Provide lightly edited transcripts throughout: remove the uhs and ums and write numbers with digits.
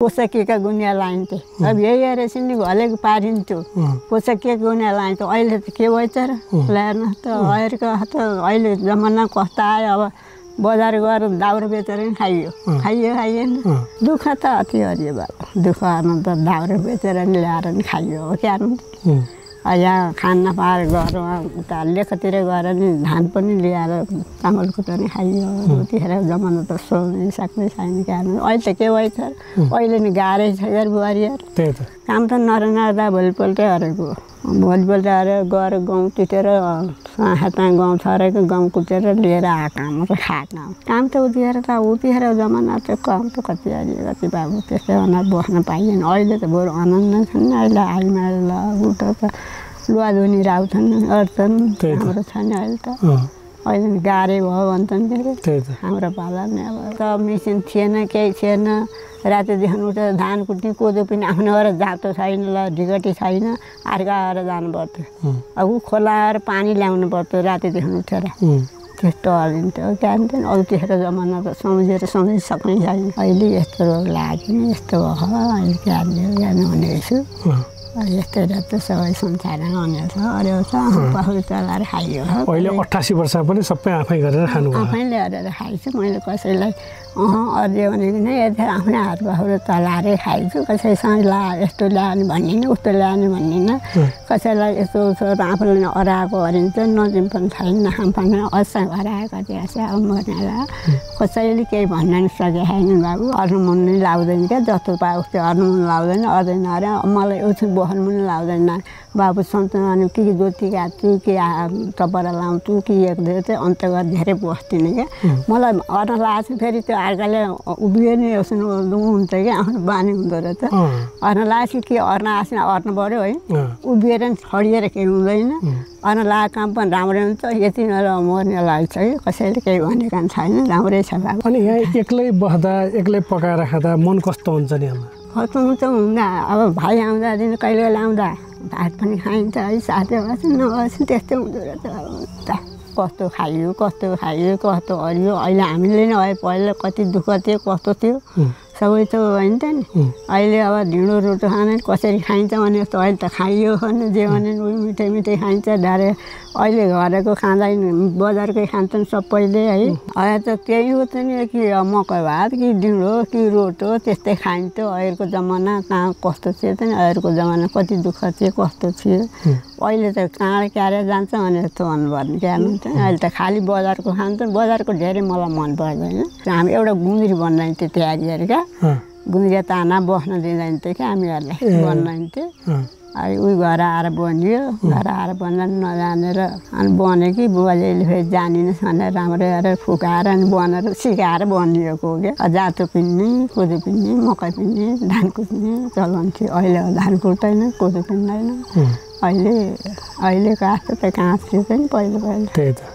पोसकेका गुनिया लाइन्थे अब यही हेरेर नि घलेको पारिन्थ्यो पोसकेका गुनिया लाइन्थ्यो अहिले त के भयो त ल्याएन त अहिले जमाना कस्तो आयो अब बजार गएर दाउरा बेचेर नि खाइएन दुःख त अति हरियो भयो दुःख गर्नु त दाउरा बेचेर नि ल्याएर नि खाइयो हो क्या यहाँ खान नपाएर गएर उता लेखतिर गएर नि धान पनि ल्याएर चामल कुटेर नि खाइयो त्यतिखेर जमाना त सोच्नै सक्ने छैन क्या अहिले त के भयो त अहिले नि गाह्रै छ यार बुहारीहरू काम त नरदा भोलिपल्ट हरेको भोलिपल्ट हरे गएर गहुँ टिटेर हातमा गहुँ छरेको गहुँ कुटेर लिएर आएको काम त खाएको काम त उतिखेर जमाना त काम त कति हाल्यो कति बाबु त्यस्तै अनुहार बस्न पाइएन अहिले त बरु आनन्द छ नि अहिले आइमाल उठो त लुवा धुनी राउँछन् अर्थन हाम्रो छ नि अहिले त अहिले गाह्रै भयो भन्छन् के हाम्रो पाला नि अब त मेसिन थिएन केही थिएन रातिदेखि उठेर धान कुट्ने कोदो पनि आफ्नो घर जातो छैन ल ढिगटी छैन अर्का आएर जानु पर्थ्यो अब खोला आएर पानी ल्याउनु पर्थ्यो रातिदेखि उठेर त्यस्तो हलिन्थ्यो जान्थेन औतिखेर जमाना त सम्झि सक्ने छैन अहिले यस्तो रोग लाग्यो नि यस्तो भयो अहिले जान्ने भनेको छु यस्तै त सबै संसारमा अनेक छ अरे छ पखुरी चलाएर खाइयो अहिले 88 वर्षमा पनि सबै आफै गरेर खानु आफैले गरेर खाइछु मैले कसैलाई अझै भनेको नै यता आफ्नै हात पखुरी चलाएरै खाइछु कसैसँग ला यस्तो ल्याउने भन्दिनँ उस्तो ल्याउने भन्दिनँ कसैलाई यस्तो आफूले अराएको हरिन्छ नजिम पनि छैन नखाम पनि असाङ हराएको त्यहाँ अब मर्नेला कसैले केही भन्न नि सकेको छैन बाबु अर्नु मन नै लाउँदैन क्या जस्तो पायो उस्तो अर्नु मन लाउँदैन अर्दैन अरे मलाई एउटा बहन पनि लाउँदैन बाबु सन्तुलन के जोती काट्छु के टपरा लाउँछु कि एक चाहिँ अन्त गरेर धेरै बस्दिनँ क्या मलाई अर्न लाग्छ फेरि त्यो अर्काले उभियो नि हुन्छ क्या आफ्नो बानी हुँदो रहेछ अर्न लाग्छ कि अर्न आएन अर्न पऱ्यो है उभिएर नि छडिएर केही हुँदैन अर्न लागेको काम पनि राम्रै हुन्छ यति मर्ने लाग्छ कि कसैले केही भनेको छैन राम्रै छ बाबु अनि यहाँ एक्लै बस्दा एक्लै पकाएर खाँदा मन कस्तो हुन्छ नि कस्तो हुन्छ हुँदा अब भाइ आउँदादेखि कहिले ल्याउँदा भात पनि खाइन्छ है साथै बस्छ नबस्छ त्यस्तै हुँदो रहेछ कस्तो खाइयो कस्तो हरियो अहिले हामीले नै पहिला कति दुःख थियो कस्तो थियो सबै त होइन त नि अहिले अब ढिँडो रोटो खाने कसरी खाइन्छ भने जस्तो अहिले त खाइयो भने जे भने मिठै खाइन्छ डाँडे अहिले घरको खाँदैन बजारकै खान्छन् सबैले है अहिले त त्यही हो त नि कि मकै भात कि ढिँडो कि रोटो त्यस्तै खाइन्छ अहिलेको जमाना कहाँ कस्तो थियो त नि अहिलेको जमाना कति दुःख थियो कस्तो थियो अहिले त काँडे क्यारे जान्छ भने जस्तो भन्नुपर्ने क्या हुन्छ अहिले त खालि बजारको खान्छन् बजारको धेरै मलाई मन पर्दैन हामी एउटा गुन्द्री बनाइन्थ्यो तयारीहरू क्या गुन्द्री ताना बस्न दिँदैन थियो क्या हामीहरूलाई बनाइन्थ्यो अहिले उयो घर आएर बनियो घर आएर बन्दा नजानेर अनि बन्यो कि बुवाले फेरि जानिनस् भनेर राम्रै गरेर फुकाएर अनि बनाएर सिकाएर बनिएको हो क्या जातो पिन्ने कोदो पिन्ने मकै पिन्ने धान कुट्ने चलन थियो अहिले धान कुट्दैन कोदो पिन्दैन अहिलेको जस्तो त कहाँ थियो त नि पहिला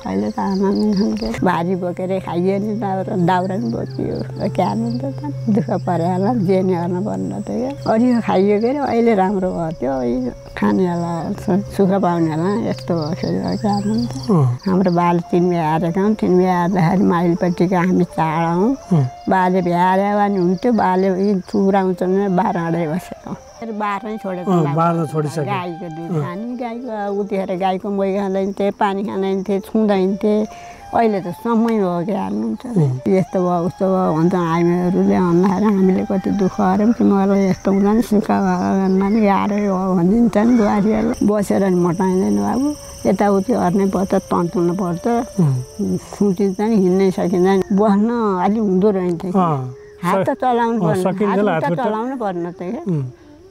अहिले त आनन्द भारी बोकेर खाइयो नि दाउरा नि बोकियो क्या त दुःख पऱ्यो होला जे नि गर्न पर्ने त क्या अरू खाइयो के अरे अहिले राम्रो भयो त्यो खानेहरूलाई सुख पाउनेहरूलाई यस्तो भयो क्या हाम्रो बाले 3 बिहे आएका 3 बिहे आउँदाखेरि माइलपट्टिको हामी चाडौँ बाले भ्याएर भने हुन्थ्यो बाले चुराउँछ 12 अढाई बसेको बाह्रै छोडेको गाईको दुध खाने गाईको उतिखेर गाईको मही खाँदैन थिएँ पानी खाँदैन थिएँ छुँदैन थिएँ अहिले त समय हो क्या हाल्नुहुन्छ यस्तो भयो उस्तो भयो भन्छ हामीहरूले भन्दाखेरि हामीले कति दुःख गऱ्यौँ कि मलाई यस्तो हुँदैन सुख गर्न नि गाह्रै हो भनिदिन्छ नि बुहारीहरूले बसेर नि मोटाइँदैन बाबु यताउति हर्नै पर्छ तन्काउनु पर्छ सुटिन्छ नि हिँड्नै सकिँदैन बस्न अलिक हुँदो रहेछ हात त चलाउनु पर्ने त क्या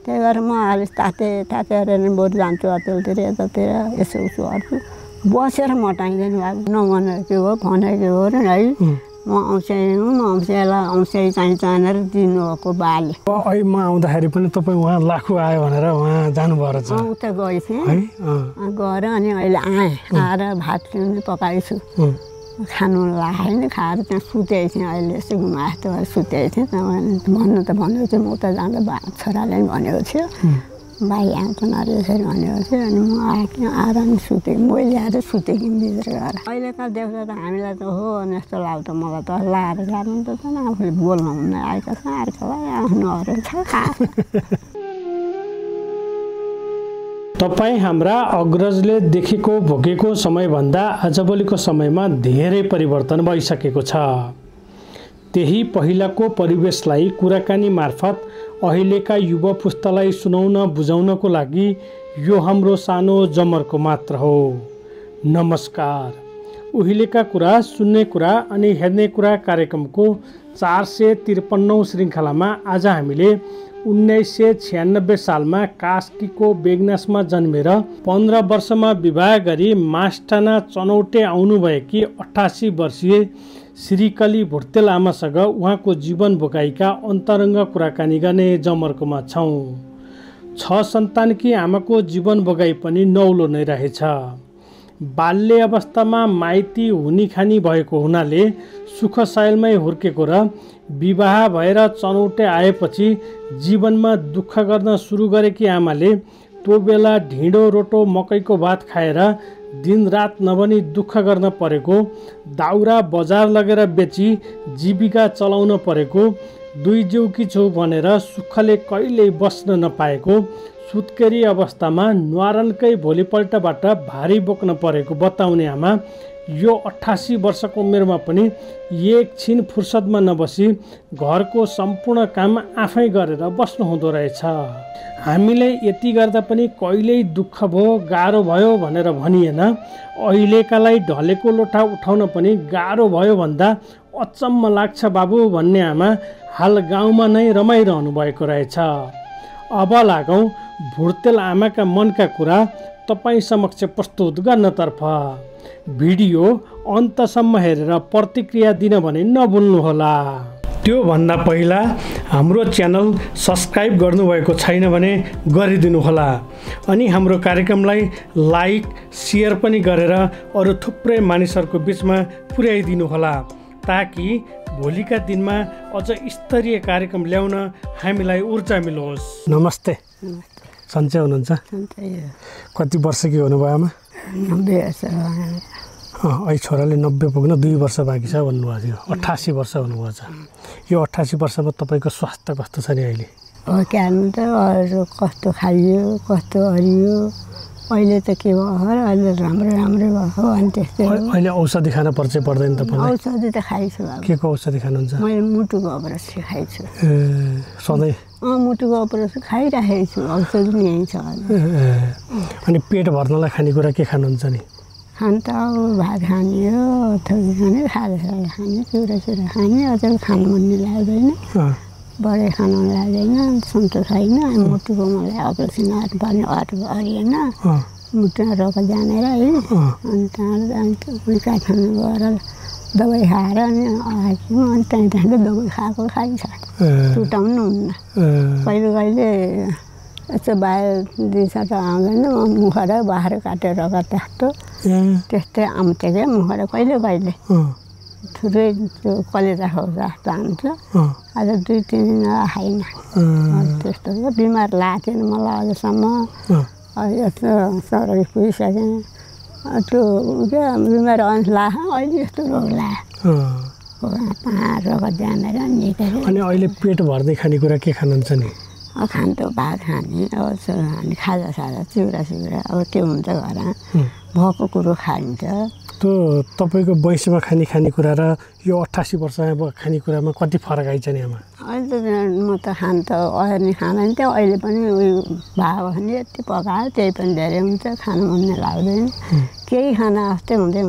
त्यही भएर म अलिक तातेर नि बरु जान्छु अतेलतिर यतातिर यसो उसो गर्छु बसेर मोटाइँदैन बाबु नभनेको हो भनेको हो र है म औँस्यालाई चाहिन्छ भनेर दिनुभएको बाले अहिले म आउँदाखेरि पनि तपाईँ उहाँ लाखु आयो भनेर उहाँ जानुभयो रहेछ उता गएँ थिएँ गएर अनि अहिले आएर भात पकाएछु खानु लाग्यो खाएर त्यहाँ सुतेको थिएँ अहिले यस्तो घुमाएको सुतेको थिएँ भन्नु त भनेको थियो म उता जाँदा छोराले पनि भनेको थियो भाइ आउँछन् अरे यसरी भनेपछि अनि म आएर नि सुतेँ मैले आएर सुतेँ कि भित्र गएर अहिलेका देख्दा त हामीलाई त हो जस्तो लाग्छ मलाई त लाएर जानु त आफूले बोल्न हुन्न आएका छ अर्कोलाई आफ्नो अरू छ तपाईँ हाम्रा अग्रजले देखेको भोगेको समयभन्दा आजभोलिको समयमा धेरै परिवर्तन भइसकेको छ। त्यही पहिलाको परिवेशलाई कुराकानी मार्फत अहिलेका युवा पुस्तालाई सुनाउन बुझाउनको लागि यो हाम्रो सानो जमर्को मात्र हो। नमस्कार। उहिलेका कुरा सुन्ने कुरा अनि हेर्ने कुरा कार्यक्रमको 453औं श्रृङ्खलामा आज हामीले 1996 सालमा कास्कीको बेगनासमा जन्मेर 15 वर्षमा विवाह गरी मास्टाना चनौटे आउनुभएकी 88 वर्षीय श्रीकली भुर्तेल आमासँग उहाँको जीवन भोगाइका अन्तरङ्ग कुराकानी गर्ने जमर्कोमा छौँ। 6 सन्तानकी आमाको जीवन भोगाइ पनि नौलो नै रहेछ। बाल्य अवस्थामा माइती हुनी खानी भएको हुनाले सुखशैलमै हुर्केको र विवाह भएर चनौटे आएपछि जीवनमा दुःख गर्न सुरु गरेकी आमाले त्यो बेला ढिँडो रोटो मकैको भात खाएर दिनरात नभनी दुःख गर्न परेको, दाउरा बजार लगेर बेची जीविका चलाउन परेको, दुई जिउकी छु भनेर सुखले कहिल्यै बस्न नपाएको, सुत्केरी अवस्थामा न्वारानकै भोलिपल्टबाट भारी बोक्न परेको बताउने आमा यो 88 वर्षको उमेरमा पनि एकछिन फुर्सदमा नबसी घरको सम्पूर्ण काम आफै गरेर बस्नु हुँदो रहेछ। हामीले यति गर्दा पनि कहिल्यै दुःख भयो गाह्रो भयो भनेर भनिएन। अहिलेकालाई ढलेको लोटा उठाउन पनि गाह्रो भयो भन्दा अचम्म लाग्छ बाबु भन्ने आमा हाल गाउँमा नै रमाइरहनु भएको रहेछ। अब लागौँ भुर्तेल आमाका मनका कुरा तपाईँ समक्ष प्रस्तुत गर्नतर्फ। भिडियो अन्तसम्म हेरेर प्रतिक्रिया दिन भने नभुल्नुहोला। त्यो भन्दा पहिला हाम्रो च्यानल सब्स्क्राइब गर्नुभएको छैन भने गरिदिनुहोला अनि हाम्रो कार्यक्रमलाई लाइक सेयर पनि गरेर अरू थुप्रै मानिसहरूको बिचमा पुर्याइदिनुहोला ताकि भोलिका दिनमा अझ स्तरीय कार्यक्रम ल्याउन हामीलाई ऊर्जा मिलोस्। नमस्ते। सन्चै हुनुहुन्छ? कति वर्षकी हुनुभयो आमा? 90 वर्ष। अहिले छोराले 90 पुग्न 2 वर्ष बाँकी छ भन्नुभएको थियो। 88 वर्ष हुनुभएको छ। यो 88 वर्षमा तपाईँको स्वास्थ्य कस्तो छ नि अहिले? क्यानु त अरू कस्तो खाइयो कस्तो हरियो अहिले त के भयो अहिले राम्रो भयो अनि त्यस्तै। अहिले औषधि खान पर्छ पर्दैन तपाईँलाई? औषधि त खाइछु। के को औषधि खानुहुन्छ? मैले मुटुको अपरेसन खाइछु। सधैँ? मुटुको अपरेसन खाइराखेको छु। औषधि नि यहीँ छ। अनि पेट भर्नलाई खानेकुरा के खानुहुन्छ नि? खान त अब भात खाने हो थोरै खाने खाजासाजा खाने चिउरा खाने अझ खानु मन लाग्दैन बढी खानु लाग्दैन सन्चो छैन। मुटुको मलाई अपरेसन गर्नुपर्ने हरिएन मुटुमा रोग जानेर है अनि त्यहाँबाट काठमाडौँ गएर दबाई खाएर अनि आएको अनि त्यहाँदेखि दबाई खाएको खाइन्छ छुटाउनु हुन्न। कहिले यस्तो बाहिर दिशा त आउँदैन मुखबाट बाहिर काटेर त्यस्तै आउँथ्यो क्या मुखबाट कहिले थुप्रै त्यो कलेजा खुर्सा जस्तो आउँछ। आज 2-3 दिन खाइन त्यस्तो बिमार लागेको थिएन मलाई अझसम्म। यस्तो सरकारी पुगिसकेँ त्यो क्या बिमार अहिले यस्तो रोग लाग्यो रगत जानेर निकेर। अनि अहिले पेट भर्दै खानेकुरा के खानुहुन्छ नि? खानु त भात खाने अब खाने खाजासाजा चिउरा अब त्यो हुन्छ घरमा भएको कुरो खाइन्छ। त्यो तपाईँको वयसमा खानेकुरा र यो 88 वर्षमा खानेकुरामा कति फरक आइछ नि आमा? अहिले त म त खानु त अहिले खाँदैन थियो अहिले पनि उयो भएको भने यति पकायो त्यही पनि धेरै हुन्छ खानु मन लाग्दैन केही खाना जस्तै हुँदैन।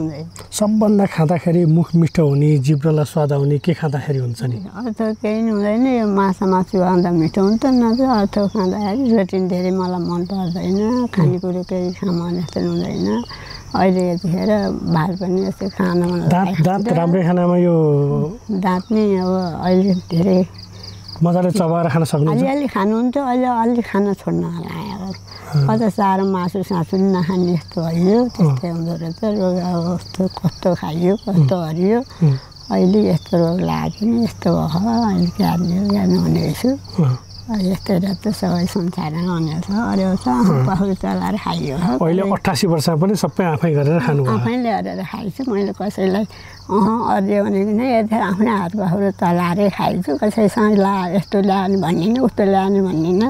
सबभन्दा खाँदाखेरि मुख मिठो हुने जिब्रोलाई स्वाद आउने के खाँदाखेरि हुन्छ नि? अर्थ केही नि हुँदैन। यो मासु खाँदा मिठो हुन्छ न त अर्थ खाँदाखेरि रोटिन धेरै मलाई मन पर्दैन। खानेकुरो केही खामा जस्तो हुँदैन। अहिले यतिखेर भात पनि यस्तै खानु मन लाग्छ। दाँत राम्रै खानामा यो दाँत नि अब अहिले धेरै मजाले चबाएर खान सक्नुहुन्छ? अलि खानुहुन्छ अहिले अलि खान छोड्न लाग्यो। अझ साह्रो मासु नि नखाने यस्तो भयो त्यस्तै हुँदो रहेछ रोग। अब कस्तो खाइयो कस्तो हरियो अहिले यस्तो रोग लाग्यो नि यस्तो भयो अहिले क्यार्नु भनेको छु। यस्तै त सबै संसारमा अन्य छ अरे छ पहुल चलाएर खाइयो अहिले 88 वर्ष पनि सबै आफै गरेर खानुभयो आफैले गरेर खाइछु मैले कसैलाई अझ्यो भने नै यति आफ्नै हात पहुल चलाएरै खाइछु कसैसँग ला यस्तो ल्याउने भन्दिनँ उस्तो ल्याउने भन्दिनँ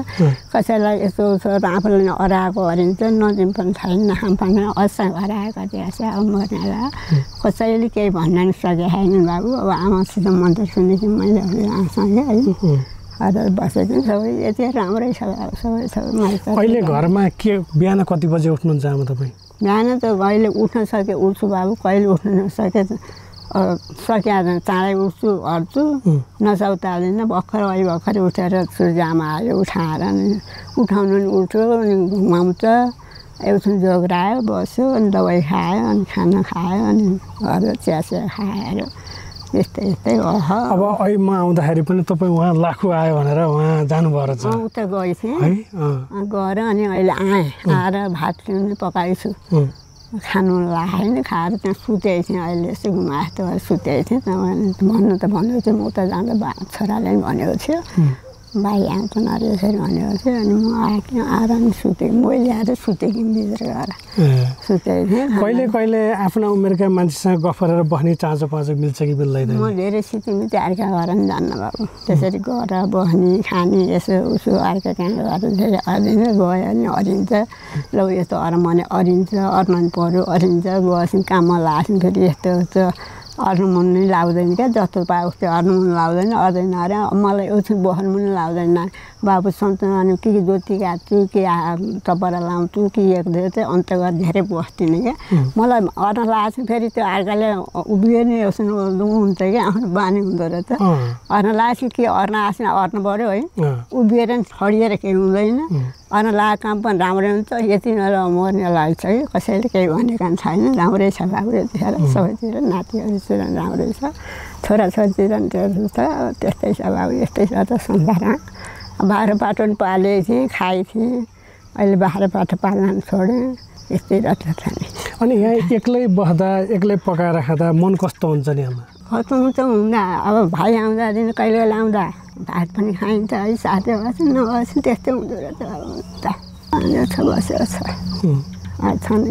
कसैलाई यस्तो आफूले अराएको अरिन्छ नजिम पनि छैन नखाम पनि असा हराएको कति आशा अब मर्नेला कसैले केही भन्न सके छैन बाबु अब आमासित मन त सुनेको मैले आमासँग है हजुर बसेको सबै यति राम्रै छ सबै अहिले घरमा के बिहान कति बजे उठ्नुहुन्छ आमा तपाईँ बिहान त कहिले उठ्न सके उठ्छु बाबु कहिले उठ्न नसके सकिया चाँडै उठ्छु हट्छु नसौतालिनँ भर्खरै उठेर सूर्यआमा आयो उठाएर उठाउनु नि उठ्यो अनि घुमाउँछ एकछिन जोग्रायो बस्यो अनि दबाई खायो अनि खाना खायो अनि अरू चिया खाएर यस्तै यस्तै अब अहिले म आउँदाखेरि पनि तपाईँ उहाँ लाखु आयो भनेर उहाँ जानुभयो रहेछ उता गएँ थिएँ गएर अनि अहिले आएँ आएर भात पकाएछु खानु लागेन खाएर त्यहाँ सुतेको थिएँ अहिले यस्तो घुमाएको सुतेको थिएँ भन्नु त भनेको थियो म उता जाँदा छोराले पनि भनेको थियो भाइ आउँछ नरे यसरी भनेको थियो अनि म आएँ आएर नि सुतेँ मैले ल्याएर सुतेँ भित्र गएर सुतेको थिएँ कहिले कहिले आफ्ना उमेरका मान्छेसँग गफ गरेर बस्ने चाँचो पाँचो मिल्छ कि मिल्दैन म धेरै सिटिमिटी अर्का घर पनि जान्न बाबु त्यसरी गएर बस्ने खाने यसो उसो अर्का कहाँ गरेर धेरै अरिन्छ गयो भने अरिन्छ ल यस्तो अरमने अरिन्छ अर्न पऱ्यो अरिन्छ गएपछि काममा लाग्छन् फेरि यस्तो अर्नु मन नै लाउँदैन क्या जस्तो पायो उस्तो अर्नु मन लाउँदैन अर्दैन अरे मलाई एकछिन बस्नु पनि लाउँदैन बाबु सन्तुना के जोती काट्छु के टपरा लाउँछु कि एकदो चाहिँ अन्त गरेर धेरै बस्दिनँ क्या मलाई अर्न लाग्छ फेरि त्यो अर्काले उभियो नि एकछिन हुन्छ क्या आफ्नो बानी हुँदो रहेछ अर्न लाग्छ के अर्न आएपछि अर्नु पऱ्यो है उभिएर नि छडिएर केही हुँदैन अर्न लागेको काम पनि राम्रै हुन्छ यति बेला मर्ने लाग्छ कि कसैले केही भनेको छैन राम्रै छ बाबु यतिखेर सबैतिर नातिहरूतिर राम्रै छ छोराछोरीतिर नि त्यो छ त्यस्तै छ बाबु यस्तै छ त संसारमा बाह्र पाठो पनि पालेको थिएँ खाएको थिएँ अहिले बाह्र पाठो पाल्न छोडेँ यस्तै रहेछ नि अनि यहाँ एक्लै बस्दा एक्लै पकाएर खाँदा मन कस्तो हुन्छ नि आमा कस्तो हुन्छ हुँदा अब भाइ आउँदा दिन कहिले आउँदा भात पनि खाइन्छ है साथै बस्छ नबस्छ त्यस्तै हुँदो रहेछ बसेको छ छन्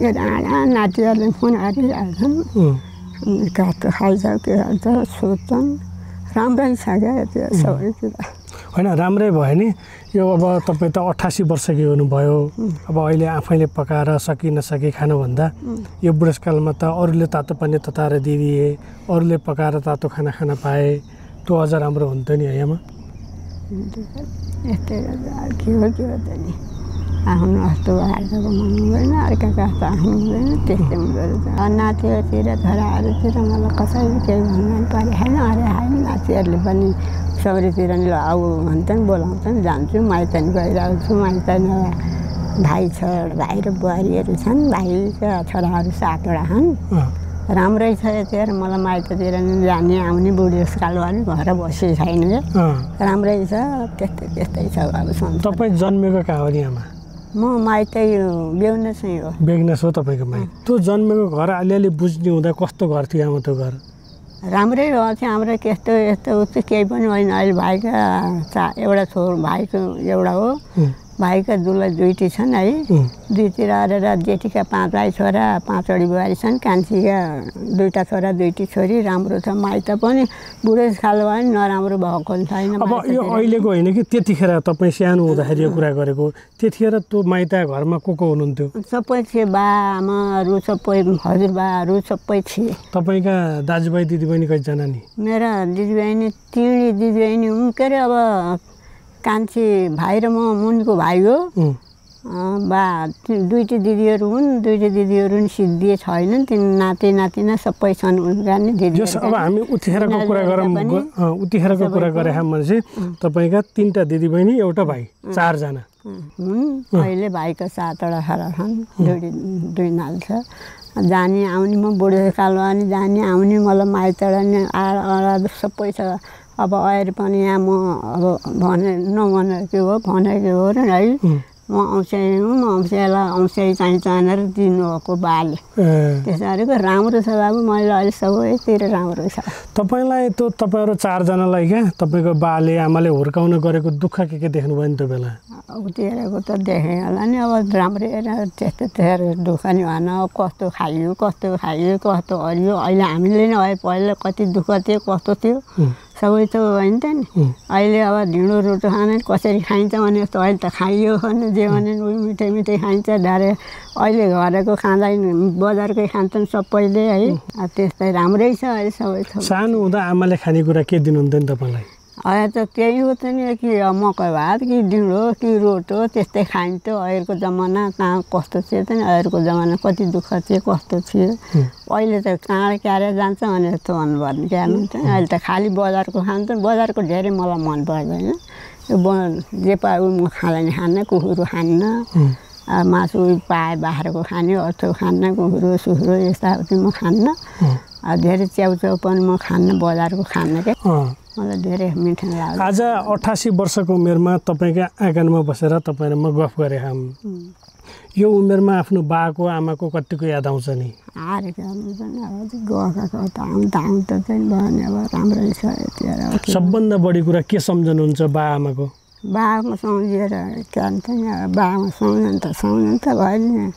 नातिहरूले फोन गरिहाल्छन् काट्नु खाइन्छ के खान्छ सोध्छन् राम्रै छ क्या त्यो सबैतिर होइन राम्रै भयो नि यो अब तपाईँ त 88 वर्षकी हुनुभयो अब अहिले आफैले पकाएर सकि नसकी खानुभन्दा यो बुढेसकालमा त अरूले तातो पानी तताएर दिदिए अरूले पकाएर तातो खाना खान पाए त्यो अझ राम्रो हुन्थ्यो नि आमा यस्तै के हो त नि आफ्नो जस्तो हाल्छको मन हुँदैन अर्काको जस्तो आफ्नो हुँदैन त्यस्तै हुँदो रहेछ नातिहरूतिर छोराहरूतिर मलाई कसैले केही भन्नु परे छैन अरे होइन नातिहरूले पनि सबैतिर नि आऊ भन्छन् बोलाउँछन् जान्छु माइत नि गइरहेको छु माइत भाइ छ भाइ र बुहारीहरू छन् भाइका छोराहरू 7वटा छन् राम्रै छ यतिखेर मलाई माइततिर नि जाने आउने बुढेसकाल पनि घर बसी छैन क्या राम्रै छ त्यस्तै छ अब तपाईँ जन्मेको कहाँ हो नि आमा म माइत बेगनासै हो बेगनास हो तपाईँको माइत त्यो जन्मेको घर अलिअलि बुझ्ने हुँदा कस्तो घर थियो आमा त्यो घर राम्रै हो थियो हाम्रो त्यस्तो यस्तो उस्तो केही पनि होइन अहिले भाइका एउटा छोरो भाइको एउटा हो भाइका दुलै दुईटी छन् है दुईतिर अरेर जेठीका 5 भाइ छोरा 5 वटी बुहारी छन् कान्छीका 2टा छोरा 2टी छोरी राम्रो छ माइत पनि बुढेसकाल भयो नि नराम्रो भएको छैन अब यो अहिलेको होइन कि त्यतिखेर तपाईँ सानो हुँदाखेरि यो कुरा गरेको त्यतिखेर त्यो माइत घरमा को हुनुहुन्थ्यो सबै थिए बा आमाहरू सबै हजुरबाहरू सबै थिए तपाईँका दाजुभाइ दिदीबहिनी कतिजना नि मेरा दिदीबहिनी 3 दिदीबहिनी हुन् के अरे अब कान्छी भाइ र म मुनिको भाइ हो बा 2टी दिदीहरू हुन् 2टी दिदीहरू नि सिद्धि छैनन् तिन नाति नातिना सबै छन् उनका नि दिदी अब हामी उतिखेरको कुरा गरौँ उतिखेरको कुरा गरे हामीले तपाईँका 3टा दिदीबहिनी एउटा भाइ 4 जना हुन् अहिले भाइका 7वटा छोरा छन् 2 नाल छ जाने आउने म बुढेसकालमा नि जाने आउने मलाई माइतबाट नि आएर सबै छ अब अहिले पनि यहाँ म अब भनेको हो भनेको हो र है म औँस्याइ हुँ, म औँस्याइलाई औँस्याइ चाहिन्छ भनेर दिनुभएको बाले। त्यसरी राम्रो छ बाबु, मैले अहिले सबैतिर राम्रो छ। तपाईँलाई त तपाईँहरू 4 जनालाई क्या तपाईँको बाले आमाले हुर्काउन गरेको दुःख के देख्नुभयो नि त्यो बेला? उतिरहेको त देखेँ होला नि, अब राम्रै त्यस्तो दुःख नि भएन। कस्तो खाइयो कस्तो हरियो। अहिले हामीले नै है पहिला कति दुःख थियो कस्तो थियो सबै त होइन त नि। अहिले अब ढिँडो रोटो खाने कसरी खाइन्छ भने जस्तो अहिले त खाइयो भने जे भने मिठै मिठै खाइन्छ डाँडे। अहिले घरको खाँदैन, बजारकै खान्छन् सबैले है। त्यस्तै राम्रै छ अहिले सबै थोक। सानो हुँदा आमाले खानेकुरा के दिनुहुन्थ्यो नि तपाईँलाई? अहिले त त्यही हो त नि, कि मकै भात कि ढिँडो कि रोटो त्यस्तै खाइन्थ्यो। अहिलेको जमाना कहाँ कस्तो थियो त नि, अहिलेको जमाना कति दुःख थियो कस्तो थियो। अहिले त काँडे क्यारे जान्छ भने जस्तो भन्नु क्यार्नु हुन्छ। अहिले त खालि बजारको खान्छ। बजारको धेरै मलाई मन पर्दैन। जे पायो म खान्न, कुखुरो खान्न, मासु पाए बाख्राको खाने, अर्थो खान्न, कुखुरो सुखुरो यस्ता म खान्न। धेरै च्याउच्याउ पनि म खान्न, बजारको खान्न क्या। मलाई धेरै मिठो लाग्छ। आज 88 वर्षको उमेरमा तपाईँका आँगनमा बसेर तपाईँ र म गफ गरेँ। यो उमेरमा आफ्नो बाको आमाको कतिको याद आउँछ नि? हारेको गएको त आउँदा चाहिँ भने अब राम्रै छ। सबभन्दा बढी कुरा के सम्झनुहुन्छ बा आमाको? बामा सम्झिएर के भन्छ नि, बामा सम्झनु त भयो नि।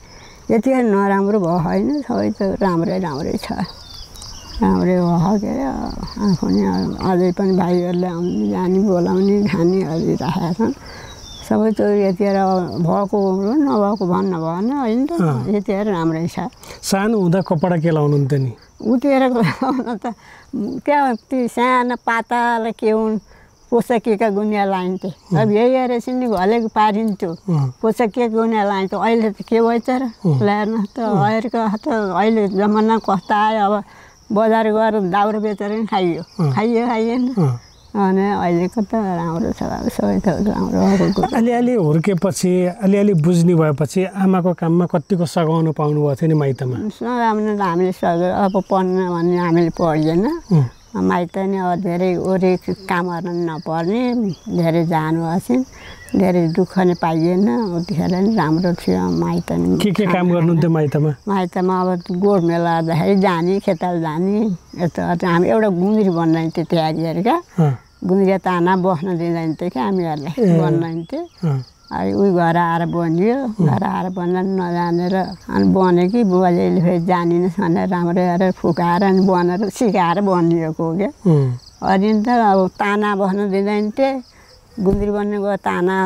यतिखेर नराम्रो भयो होइन, सबै त राम्रै छ। राम्रै भयो के अरे। आफू नि अझै पनि भाइहरूले आउने जाने बोलाउने खाने राखेका छन्। सबै त यतिखेर भएको नभएको भन्न भएन होइन त। यतिखेर राम्रै छ। सानो हुँदा कपडा के लाउनुहुन्थ्यो नि? उतिखेरको लाउन त क्या ती सानो पाताले के हुन् पोसकिएका गुनिया लाइन्थे। अब यही हेरेपछि नि घलेको पारिन्थ्यो, पोसकिएका गुनिया लाइन्थ्यो। अहिले त के भएछ र ल्याएन त। अहिले जमाना कस्तो आयो, अब बजार गएर दाउरा बेचेर नि खाइएन अनि अहिलेको त राम्रो छ। सबै त राम्रो। अलिअलि हुर्केपछि अलिअलि बुझ्ने भएपछि आमाको काममा कतिको सघाउनु पाउनुभएको थियो नि माइतमा? सघाउनु त हामीले सघायो। अब पढ्न भने हामीले पढिएन। माइत नि अब धेरै ओरे कामहरू नपर्ने, धेरै जानुभएको, धेरै दुःख नि पाइएन। उतिखेर नि राम्रो थियो माइत नि। के काम गर्नुहुन्थ्यो माइतमा? माइतमा अब गोड मेला हुँदाखेरि जाने, खेताल जाने। यस्तो हामी एउटा गुन्द्री बनाइन्थ्यो तयारीहरू क्या। गुन्द्री ताना बस्न दिँदैन्थ्यो क्या हामीहरूलाई, बनाइन्थ्यो। अनि उही घर आएर बनियो। घर आएर बन्न नजानेर अनि बन्यो कि बुवाले फेरि जानिनस् भनेर राम्रो हेरेर फुकाएर अनि बनाएर सिकाएर बनिएको हो क्या। अनि त अब ताना बस्न दिँदैन्थ्यो। गुन्द्री बन्ने गयो, ताना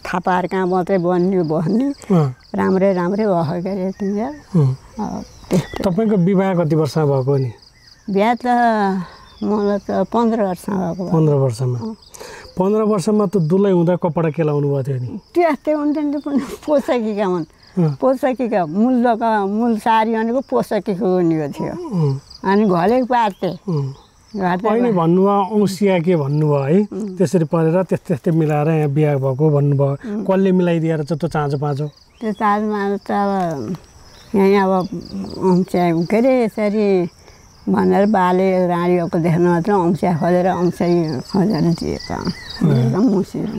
थापाहरू कहाँ मात्रै बन्यो राम्रै भयो क्या यतिखेर। तपाईँको विवाह कति वर्षमा भएको नि? बिहा त मलाई त 15 वर्षमा भएको। 15 वर्षमा? 15 वर्षमा त दुलै हुँदा कपडा के लाउनु भएको थियो नि? त्यस्तै हुन्थ्यो नि, पनि पोसकीका हुन्। पोसकीका मूल सारी भनेको पोसकीको उयो थियो। अनि घलेको पार्थे। अहिले भन्नुभयो औँसिया के भन्नुभयो है, त्यसरी परेर त्यस्तै मिलाएर यहाँ बिहा भएको भन्नुभयो। कसले मिलाइदिएर चाहिँ त्यो चाँजो पाँचो? त्यो चाँजो पाँचो त अब यहाँ अब औँसिया के अरे यसरी भनेर बाले राणीहरूको देख्न मात्र औँसिया खोजेर दिएको।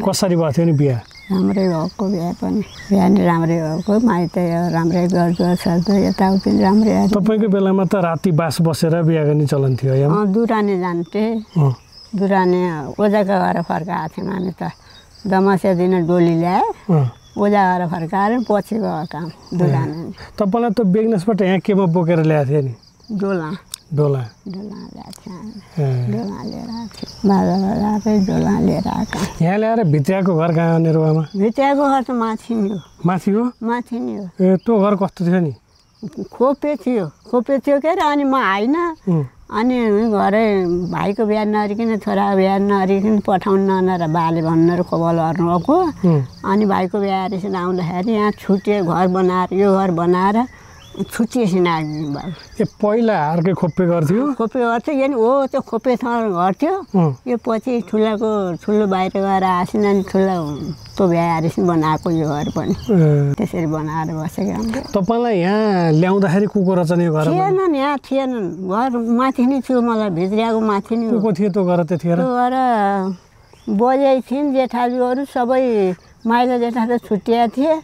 कसरी भएको थियो नि बिहा? राम्रै भएको बिहा पनि। बिहा नि राम्रै भएको, माइत राम्रै गर्दो सर्दो यताउति राम्रै। तपाईँको बेलामा त राति बास बसेर बिहा गर्ने चलन थियो? दुरानी जान्थे। दुरानी ओजाका घर फर्काएको थियौँ हामी त। दमासिया दिन डोली ल्याए, ओजा घर फर्काएर पछि गयो काम दुरानी। तपाईँलाई त बेगनासबाट यहाँ केमा बोकेर ल्याएको थियो नि? डोला ल्याएको थियो। डोला लिएर आएको थियो। बाजा डोला लिएर आएको। यहाँ ल्याएर भित्रियाको घर कहाँ नेरुवामा? भित्रियाको घर त माथि नि हो। माथि हो? माथि नि हो। ए त्यो घर कस्तो थियो नि? खोपे थियो के अरे। अनि म आइन। अनि घरै भाइको बिहा नअरिकन, छोराको बिहा नअरिकन पठाउनु नअनेर बाले भन्नेर खबर गर्नुभएको। अनि भाइको बिहा अरिकन आउँदाखेरि यहाँ छुट्यो, घर बनाएर यो घर बनाएर छुट्टिएपछि आयो बाबु। ए पहिला अर्कै खोपे गर्थ्यो? खोपे गर्थ्यो यानि हो, त्यो खोपेसँग घर थियो। यो पछि ठुलो बाहिर गएर आएछन् अनि ठुलो त्यो बिहा आएपछि बनाएको यो घर पनि। त्यसरी बनाएर बसेको हाम्रो। तपाईँलाई यहाँ ल्याउँदाखेरि को रचने घर थिएनन्? यहाँ थिएनन्, घर माथि नै थियो। मलाई भित्रियाको माथि नै को थियो त्यो घर त्यतिखेर? त्यो घर बजाइ थिइन्, जेठाजुहरू सबै माइला जेठा त छुट्टिया थिए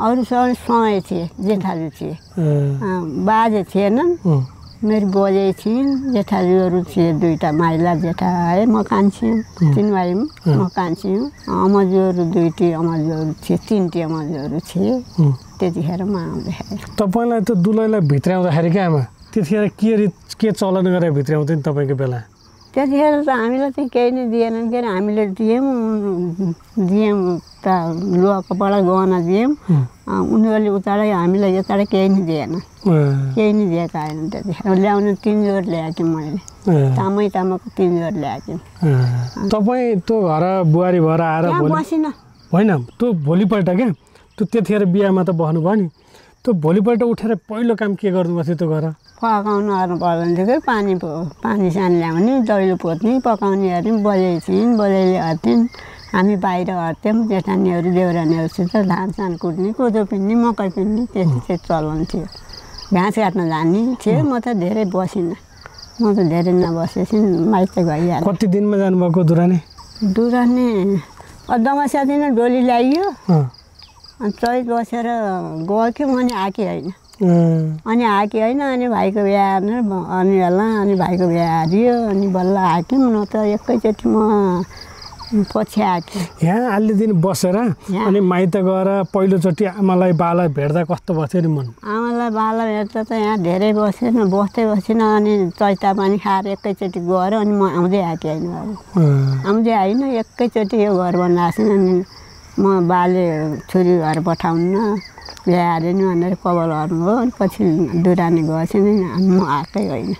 अरू सबै सँगै थिए जेठाजु थिए बाजे थिएनन् मेरो बोजै थिइन् जेठाजुहरू थिए दुईवटा माइला जेठा है म कान्छी तिन भाइ म कान्छी हुँ अमजुहरू दुईटी अमजुहरू थिए तिनटी अमजुहरू थिए त्यतिखेर म आउँदाखेरि तपाईँलाई त दुलैलाई भित्र्याउँदाखेरि क्या आमा त्यतिखेर के चलन गरेर भित्र्याउँथ्यो नि तपाईँको बेला त्यतिखेर त हामीलाई चाहिँ केही नै दिएनन् के अरे हामीले दियौँ त लुगाकोबाट गहना दियौँ उनीहरूले उताडै हामीलाई यताडै केही नै दिएन केही नै दिएका होइन त्यतिखेर ल्याउनु 3 जोर ल्याएँ मैले तामाको 3 जोर ल्याएँ तपाईँ त्यो घर बुहारी भएर आएर बसिन होइन त्यो भोलिपल्ट क्या त्यो त्यतिखेर बिहामा त बस्नुभयो नि त्यो भोलिपल्ट उठेर पहिलो काम के गर्नुभएको थियो त्यो घर पकाउनु गर्नु पर्दैन थियो कि पानी सानी ल्याउने दैलो पोत्ने पकाउने हेर्ने बजाइ थिइन् बजाइले हट्थिन् हामी बाहिर हट्थ्यौँ जेठानीहरू देउरानीहरूसित धान सान कुट्ने कोदो पिन्ने मकै पिन्ने त्यति चाहिँ चलन थियो घाँस काट्न जाने थियो म त धेरै बसिनँ म त धेरै नबसेपछि माइत गइहालेँ कति दिनमा जानुभएको दुरानी दमास्या दिन डोली ल्याइयो अनि चैत बसेर गयो अनि आएकी होइन अनि भाइको बिहा अनि होला अनि भाइको बिहा हारियो अनि बल्ल आएँ न त एकैचोटि म पछि आएँ यहाँ अलि दिन बसेर अनि माइत गएर पहिलोचोटि आमालाई बाला भेट्दा कस्तो बस्थ्यो नि मन आमालाई बाला भेट्दा त यहाँ धेरै बसेन बसिन अनि चैता पानी खाएर एकैचोटि गएर अनि म आउँदै आएँ एकैचोटि यो घर बनाएको अनि म बाले छोरी घर पठाउन ल्याएर नि भनेर कबल गर्नुभयो अनि पछि दुरानी गएपछि नि म आएकै होइन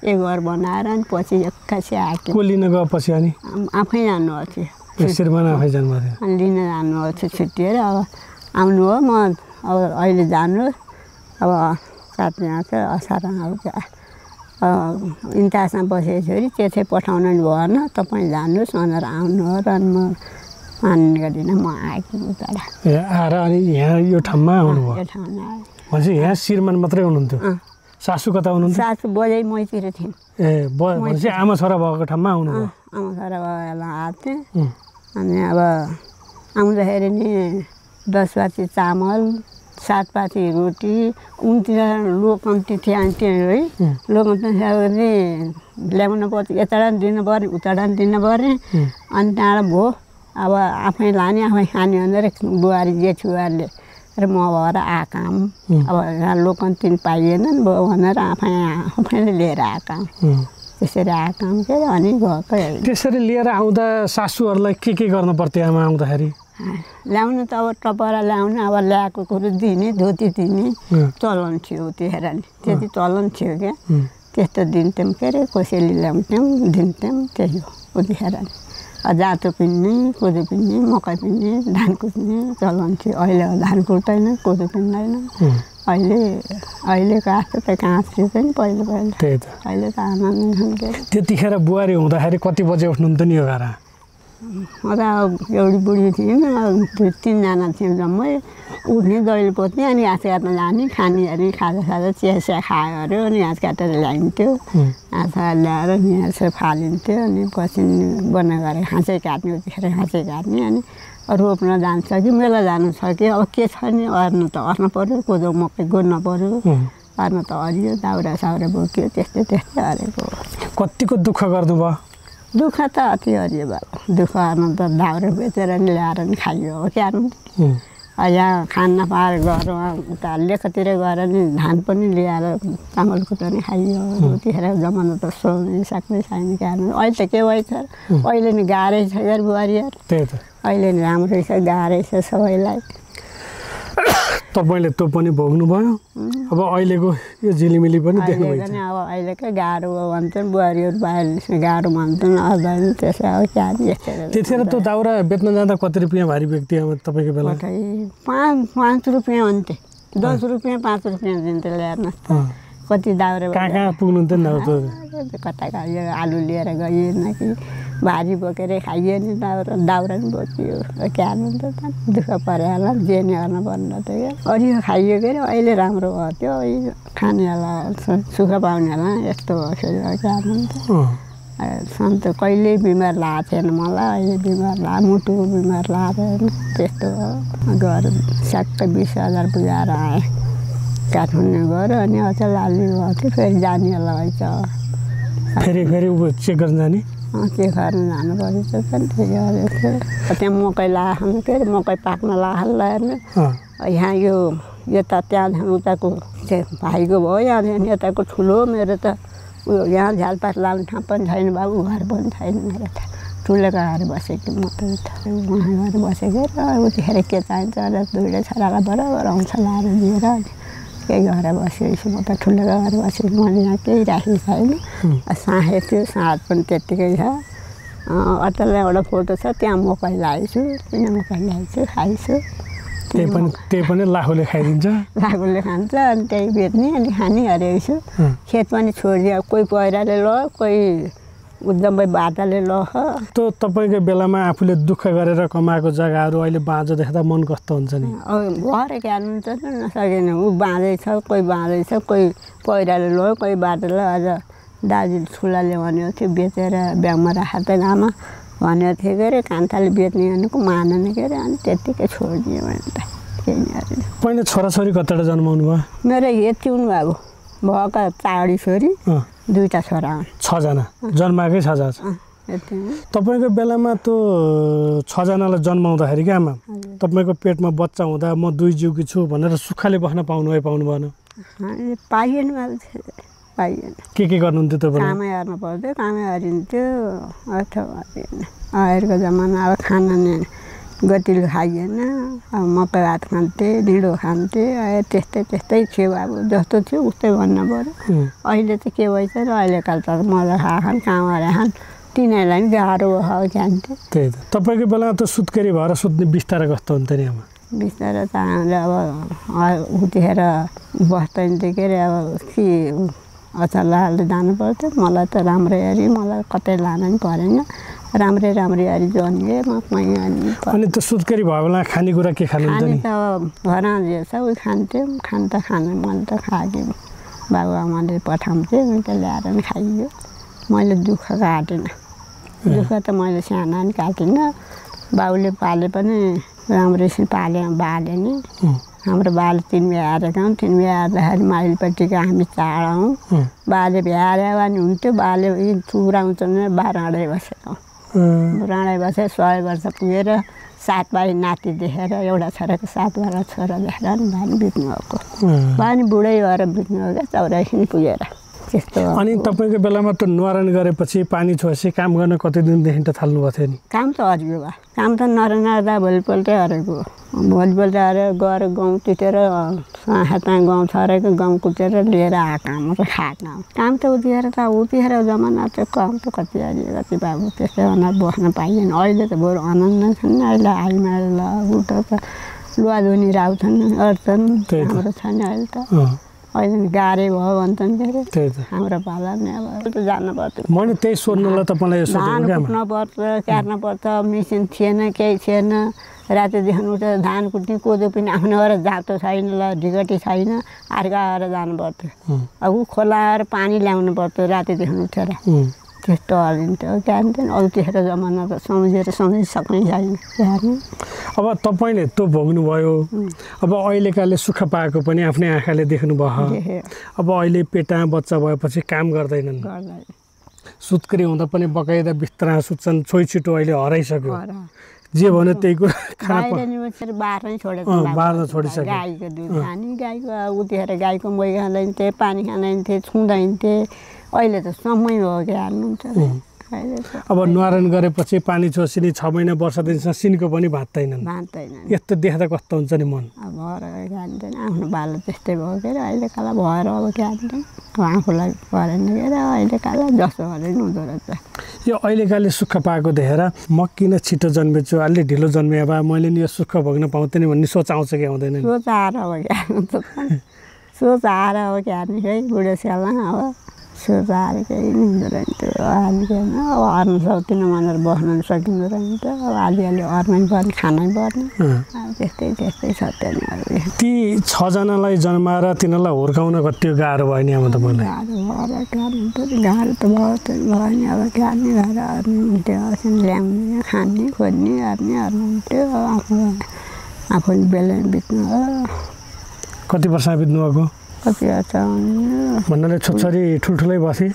यो घर बनाएर अनि पछि एक्कासी आएँ को लिन गएपछि अनि आफै जानुभएको थियो श्रीमान आफै जानुभएको थियो अनि लिन जानुभएको थियो छुट्टिएर अब आउनु हो म अब अहिले जानु अब काट्ने आउँछ असार आउँछ इन्तासमा बसेको छोरी त्यसै पठाउन नि भएन तपाईँ जानुहोस् भनेर आउनु हो र अनि म मान्ने गरिनँ म आएँ उताबाट आएर अनि यहाँ यो ठाउँमा आउनुभयो भनेपछि यहाँ श्रीमान मात्रै हुनुहुन्थ्यो सासू कता हुनुहुन्थ्यो सासू बोजै मैतिर थिइन् भनेपछि आमा छोरा भएको ठाउँमा आउनुभयो आमा छोरा भएको आएको थिएँ अनि अब आउँदाखेरि नि 10 पाती चामल 7 पाती रोटी उनतिर लोकन्ती थियो अनि त्यो है लोकन्ती नि ल्याउनु पर्छ यताबाट दिनु पऱ्यो उताबाट दिनु पऱ्यो अनि त्यहाँबाट भयो अब आफै लाने आफै खाने भनेर बुहारी जेठुवारले र म भएर आएका अब यहाँ लोकन्ती पाइएन नि भयो भनेर आफैले लिएर आएका त्यसरी आएका के अरे अनि गएकै त्यसरी लिएर आउँदा सासूहरूलाई के गर्नु पर्थ्यो आमा आउँदाखेरि ल्याउनु त अब टपरा ल्याउनु अब ल्याएको कुरो दिने धोती दिने चलन थियो त्यतिखेर नि त्यति चलन थियो क्या त्यस्तो दिन्थ्यौँ के अरे कसैले ल्याउँथ्यौँ दिन्थ्यौँ त्यही हो उतिखेर नि जातो पिन्ने कोदो पिन्ने मकै पिन्ने धान कुट्ने चलन थियो अहिले धान कुट्दैन कोदो पिन्दैन अहिलेको आस्तो त कहाँ थियो नि पहिलो त्यही त अहिले त आनन्द त्यतिखेर बुहारी हुँदाखेरि कति बजे उठ्नुहुन्थ्यो नि यो घर म त अब एउटी बुढी थिएँ 3जना थियौँ जम्मै उठ्ने दैलो पोत्ने अनि घाँस काट्न जाने खानेहरू खाजा चिया खायो अरे अनि घाँस काटेर ल्याइन्थ्यो घाँस ल्याएर यहाँ फालिन्थ्यो अनि पछि बना गरेर घाँसै काट्ने उतिखेर घाँसै काट्ने अनि रोप्न जान्छ कि मेला जानु छ कि अब के छ नि अर्नु त अर्न पऱ्यो कोदो मकै गोड्न पऱ्यो अर्न त हरियो दाउरा साउरा बोक्यो त्यस्तै हरेको कतिको दुःख गर्नुभयो दुःख त अति हरियो भयो दुःख गर्नु त दाउरा बेचेर नि ल्याएर नि खाइयो हो क्या यहाँ खान नपाएर घरमा उता लेखतिर गएर नि धान पनि ल्याएर चामल कुटाउने खाइयो त्यतिखेर जमाना त सोच्नै सक्नै छैन क्या अहिले त के भएछ अहिले नि गाह्रै छ यार बुहारीहरू अहिले नि राम्रै छ गाह्रै छ सबैलाई तपाईँले त्यो पनि भोग्नुभयो अब अहिलेको यो झिलिमिली पनि देख्नुभयो अब अहिलेकै गाह्रो हो भन्छन् बुहारीहरू बाहिर गाह्रो भन्छन् अझै त्यसै अब क्या त्यतिखेर त्यो दाउरा बेच्न जाँदा कति रुपियाँ भारी व्यक्ति अब तपाईँको बेला 5 रुपियाँ हुन्थे 10 रुपियाँ 5 रुपियाँ दिन्थ्यो ल्याएर कति दाउरा कहाँ पुग्नुहुन्थ्यो नि कता खाइयो आलु लिएर गइएन कि भारी बोकेर खाइयो नि दाउरा नि बोकियो के हाल्नु त दुःख पऱ्यो होला जेनी गर्न पर्नु त अरियो खाइयो के अरे अहिले राम्रो भयो त्यो खाने होला सुख पाउने होला यस्तो भयो के हाल्नु त सन्त कहिल्यै बिमार लागेको थिएन मलाई अहिले बिमार मुटुको बिमार लागेको त्यस्तो घर स्याक्कै 20,000 बुझाएर आएँ काठमाडौँ गएर अनि अझ लाली गएको थियो फेरि जाने लगाइछ फेरि चेक गर्न जाने के गर्न जानु पर्यो त्यहाँ मकै लगाएन के अरे मकै पाक्न लगाएर यहाँ यो यता त्यहाँदेखि उताको भाइको भयो यहाँदेखि यताको ठुलो मेरो त उयो यहाँ झ्यालपात लाउने ठाउँ पनि छैन बाबु घर पनि छैन मेरो त ठुलो गएर बसेको म त उहाँ गएर बसेको र उतिखेर के चाहिन्छ र दुईवटा छोरालाई बराबर आउँछ लाएर दिएर केही गरेर बसेको म त ठुलो गएर बसेको मैले यहाँ केही राखेको छैन साहेब थियो साँझ पनि त्यत्तिकै छ अटललाई एउटा फोटो छ त्यहाँ मकै लगाएको छु किन मकै लगाएको छु खाइछु त्यही पनि लाखुले खाइदिन्छ लाखुले खान्छ अनि त्यही बेच्ने अनि खाने हरेको छु खेत पनि छोडिदियो कोही पहिराले लग्यो कोही उद्धमै बाटाले लग्यो त तपाईँको बेलामा आफूले दुःख गरेर कमाएको जग्गाहरू अहिले बाँझो देख्दा मन कस्तो हुन्छ नि घर क्याल्नु त नसकेन ऊ बाँझै छ कोही बाँझै छ कोही पहिराले लग्यो कोही बाटोले अझ दाजु ठुलाले भनेको थियो बेचेर ब्याङ्कमा राखेर त आमा भनेको थियो के अरे कान्ताले बेच्ने भनेको मानेन के अरे अनि त्यत्तिकै छोडिदियो भने त केही नि पहिला छोराछोरी कतिवटा जन्माउनु भयो मेरो यति हुनुभएको भएका 4 छोरी 2टा छोरा 6 जना जन्माएकै 6 जना तपाईँको बेलामा त 6 जनालाई जन्माउँदाखेरि क्या आमा तपाईँको पेटमा बच्चा हुँदा म 2 जिउकी छु भनेर सुक्खाले बस्न पाउनु भएन पाइएन पाइएन के गर्नुहुन्थ्यो तपाईँ कामै हेर्नु पर्थ्यो कामै हरिन्थ्यो अथवा अहिलेको जमाना अब खाना नि गतिलो खाइएन अब मकै भात खान्थे ढिँडो खान्थे त्यस्तै थियो अब जस्तो थियो उस्तै भन्नु पऱ्यो अहिले त के भएछ र अहिलेकाल त मजा खान कामहरू खान तिनीहरूलाई पनि गाह्रो खान्थ्यो त्यही त तपाईँको बेलामा त सुत्केरी भएर सुत्ने बिस्तारा कस्तो हुन्थ्यो नि आमा बिस्तारा त हामीले अब उतिखेर बस्दैन के अरे अब के अचार हाल्दै जानु पर्थ्यो मलाई त राम्रै हेरी मलाई कतै लान पनि परेन राम्रै हेरी जन्मिएँ म अनि त सुत्केरी भयो बेला खानेकुरा के खानुहुन्छ नि त घरमा जे छ उयो खान्थ्यो खाने मैले त खाएँ बाबुआमाले पठाउँथ्यो अनि त ल्याएर पनि खाइयो मैले दुःख काटिनँ दुःख त मैले सानो पनि काटिनँ बाउले पाले पनि राम्रोसँग बाले नि हाम्रो बाले 3 भ्याएका हौँ 3 भ्याउँदाखेरि माइलपट्टिको हामी चाडौँ बाले भ्याएर पनि हुन्थ्यो बाले चुराउँछ भने 12 अढाई बसेको राँडै बसे 100 वर्ष पुगेर 7 भाइ नाति देखेर एउटा छोराको 7 छोरा देखेर नि भाइ बित्नु भएको भाइ बुढै भएर बित्नु भएको 84 पुगेर त्यस्तो अनि तपाईँको बेलामा त न्वारान गरेपछि पानी छोएपछि काम गर्न कति दिनदेखि त थाल्नु भएको थियो नि काम त हरियो भयो काम त नरनार्दा भोलिपल्टै हरेको भोलिपल्ट हरेर गएर गहुँ टिटेर हातमा गहुँ छरेको गहुँ कुटेर लिएर आएको हाम्रो खाएको काम त उतिखेर जमाना चाहिँ काम त कति हरियो कति बाबु त्यस्तै अनुहार बस्न पाइएन अहिले त बरु आनन्द छन् अहिले आइमा उठो त लुवा धुनी राउँछन् अर्थन् हाम्रो छ नि अहिले त अहिले गाह्रै भयो भन्छन् के अरे हाम्रो पाला नि अब त जानु पर्थ्यो मैले त्यही सोध्नुलाई तपाईँलाई धान कुट्न पर्छ क्यार्न पर्छ मिसिन थिएन केही थिएन रातिदेखि उठेर धान कुट्ने कोदो पनि आफ्नो गरेर जातो छैन ल ढिगटी छैन अर्का आएर जानु पर्थ्यो अब खोला आएर पानी ल्याउनु पर्थ्यो रातिदेखि उठेर त्यस्तो हलिन्थ्यो जान्थेन औतिखेर जमाना त सम्झिसक्नै छैन अब तपाईँले त्यो भोग्नुभयो अब अहिलेकाले सुख पाएको पनि आफ्नै आँखाले देख्नुभयो अब अहिले पेटा बच्चा भएपछि काम गर्दैनन् सुत्केरी हुँदा पनि बकाइदा बिस्तारा सुत्छन् छोइछिटो अहिले हराइसक्यो जे भन्यो त्यही कुरा बार्न छोडिसक्यो गाईको दुध खाने गाईको उतिखेर गाईको मही खाँदैन्थे पानी खाँदैन्थे छुँदैन्थे अहिले त समय हो क्या हाल्नुहुन्छ अब न्वारान गरेपछि पानी छोसिने 6 महिना वर्ष दिनसम्म सिनको पनि भात्दैनन् यस्तो देख्दा कस्तो हुन्छ नि मन अब भएर खान्छन् आफ्नो बालो त्यस्तै भयो के अरे अहिले काला भएर अब खान्छन् आफूलाई परेन के अरे अहिले काला जस्तो भने हुँदो रहेछ यो अहिलेकाले सुख पाएको देखेर म किन छिटो जन्मेछु अलि ढिलो जन्मे भए मैले नि यो सुख भोग्न पाउँथेँ नि भन्ने सोच आउँछ कि आउँदैन सोच आएर अब क्या सोच आएर अब क्या है बुढेसकालमा अब सुताएर केही हुँदो रहेछ अलिकन अब अर्न सक्दिनँ भनेर बस्नु सकिँदो रहेछ अब अलिअलि अर्नै पर्ने खानै पर्ने अब त्यस्तै त्यस्तै छ त्यहाँनिर ती 6 जनालाई जन्माएर तिनीहरूलाई हुर्काउन कति गाह्रो भयो नि आमा तपाईँलाई गाह्रो त भयो नि अब गाड्ने भएर अर्नु हुन्थ्यो एकछिन ल्याउने खाने खोज्ने अर्ने हुन्थ्यो आफूले बेला बित्नु हो कति वर्ष बित्नुभएको कति वर्ष भन्नाले छोरी ठुल्ठुलै बसे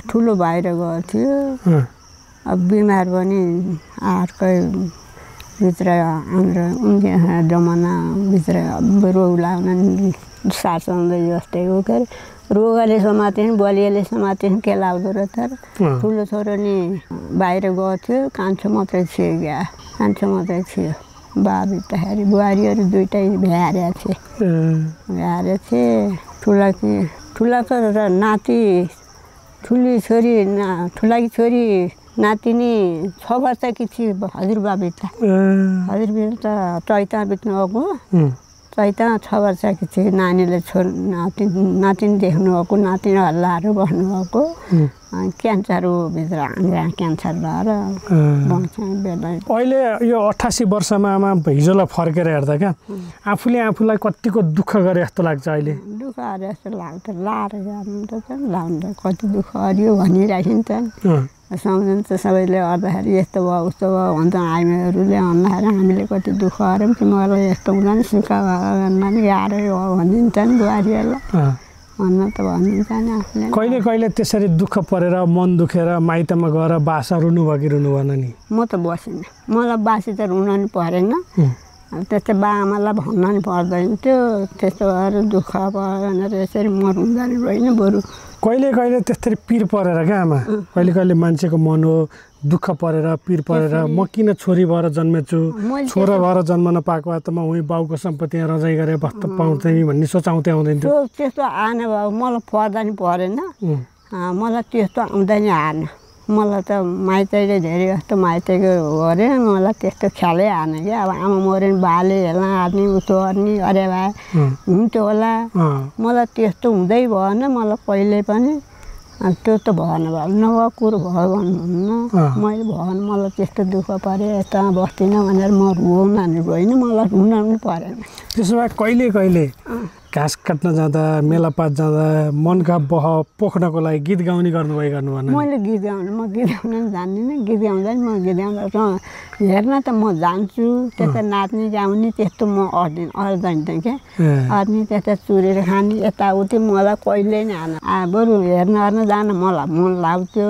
ठुलो बाहिर गएको थियो अब बिमार पनि अर्कै भित्र हाम्रो उनके जमानाभित्र रोग लाग्न सार्साउँदै जस्तै हो के अरे रोगले समात्यो बलियाले समात्यो के लाग्दो रहेछ ठुलो छोरो नि बाहिर गएको थियो कान्छो मात्रै थियो क्या कान्छो मात्रै थियो बा बित्दाखेरि बुहारीहरू दुइटै भ्याएका थिए ठुलाको र नाति ठुलाकी छोरी नातिनी 6 वर्षकी थियो हजुरबा बित्दा हजुरबा त चैता बित्नु भएको चैता 6 वर्षकी थियो नानीले नातिनी देख्नुभएको नातिनी हल्लाहरू बस्नुभएको क्यान्सर हो भित्र यहाँ क्यान्सर भएर अहिले यो 88 वर्षमा आमा हिजोलाई फर्केर हेर्दा क्या आफूलाई कतिको दुःख गरे जस्तो लाग्छ अहिले दुःख गरे जस्तो लाग्छ लाएर जानु त लाउनु कति दुःख गरियो भनिराखिन्छ सम्झन्छ सबैले गर्दाखेरि यस्तो भयो उस्तो भयो भन्छ हामीहरूले भन्दाखेरि हामीले कति दुःख गऱ्यौँ कि मलाई यस्तो हुँदैन सुख भयो गाह्रै हो भनिदिन्छ नि बुहारीहरूलाई भन्न त भनिदिन्छ नि आफूले कहिले त्यसरी दुःख परेर मन दुखेर माइतमा गएर बासा रुनु भयो कि रुनु भएन नि म त बसिनँ मलाई बासी त रुन नि परेन त्यस्तै बाआमालाई भन्न नि पर्दैन थियो त्यस्तो भएर दुःख भयो भनेर यसरी म रुँदा नि होइन बरु कहिले त्यसरी पिर परेर क्या आमा कहिले मान्छेको मन हो दुःख परेर पिर परेर म किन छोरी भएर जन्मेछु छोरा भएर जन्म नपाएको भए त म उही बाउको सम्पत्ति रजाइ गरेर बस्न पाउँथेँ नि भन्ने सोचाउँदै आउँदैन थियो त्यस्तो आएन बाबु मलाई पर्दा नि परेन मलाई त्यस्तो आउँदा नि आएन मलाई त माइतैले धेरै जस्तो माइतैको गरे मलाई त्यस्तो ख्यालै आएन क्या अब आमा मऱ्यो भने बाले हेर्न हार्ने उस्तो गर्ने अरे भए हुन्थ्यो होला मलाई त्यस्तो हुँदै भएन मलाई कहिले पनि त्यो त भएन भयो नभएको कुरो भयो भन्नुहुन्न मैले भएन मलाई त्यस्तो दुःख पऱ्यो यता बस्दिनँ भनेर म रुन नि होइन मलाई रुन पनि परेन त्यसो भए कहिले घाँस काट्न जाँदा मेलापात जाँदा मनका बह पोख्नको लागि गीत गाउने गर्नुभएन मैले गीत गाउनु म गीत गाउन पनि जान्दिनँ गीत गाउँदा नि म गीत गाउँदा हेर्न त म जान्छु त्यता नाच्ने गाउने त्यस्तो म अर्दैन क्या अर्ने त्यता चुरेर खाने यताउति मलाई कहिले नै आएन बरु हेर्न जान मलाई मन लाग्थ्यो